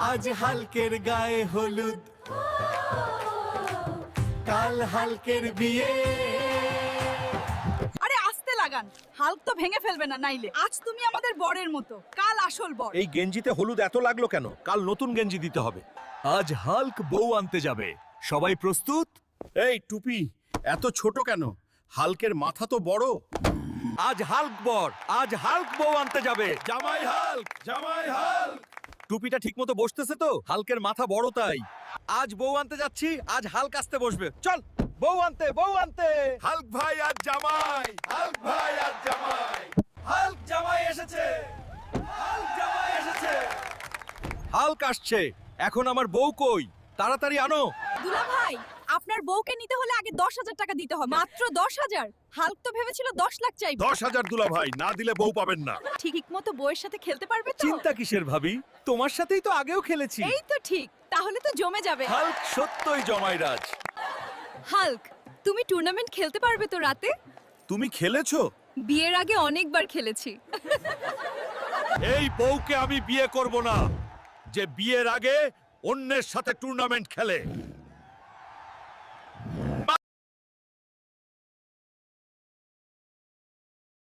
আজ হালকের গায়ে হলুদ, কাল হালকের বিয়ে। আরে আস্তে লাগান, হাল্ক তো ভেঙে ফেলবে না নাইলে। আজ তুমি আমাদের বরের মতো, কাল আসল বর। এই গেঞ্জিতে হলুদ এত লাগলো কেন? কাল নতুন গেঞ্জি দিতে হবে। আজ হাল্ক বউ আনতে যাবে, সবাই প্রস্তুত? এই টুপি এত ছোট কেন? হালকের মাথা তো বড়। আজ হাল্ক বর, আজ হাল্ক বউ আনতে যাবে। জামাই হাল্ক, জামাই হাল্ক। টুপিটা ঠিকমতো বসতেছে তো? হাল্কের মাথা বড় তাই। আজ বউ আনতে যাচ্ছি, আজ হাল্ক আসতে বসবে। চল বউ আনতে, বউ আনতে। হাল্ক ভাই আজ জামাই, হাল্ক ভাই আজ জামাই। হাল্ক জামাই এসেছে, হাল্ক জামাই এসেছে। হাল্ক আসছে, এখন আমার বউ কই? তাড়াতাড়ি আনো। দুলা ভাই, আপনার বউকে নিতে হলে আগে 10,000 টাকা দিতে হবে। মাত্র 10,000? হাল্ক তো ভেবেছিল 10 লাখ চাইবে। 10,000 দুলা ভাই, না দিলে বউ পাবেন না। ঠিক মতো বউয়ের সাথে খেলতে পারবে তো? চিন্তা কিসের ভাবি, তোমার সাথেই তো আগেও খেলেছি। এই তো ঠিক, তাহলে তো জমে যাবে। হাল্ক সত্যই জমাইরাজ। হাল্ক, তুমি টুর্নামেন্ট খেলতে পারবে তো রাতে? তুমি খেলেছো? বিয়ের আগে অনেকবার খেলেছি। এই বউকে আমি বিয়ে করব না, যে বিয়ের আগে অন্যের সাথে টুর্নামেন্ট খেলে।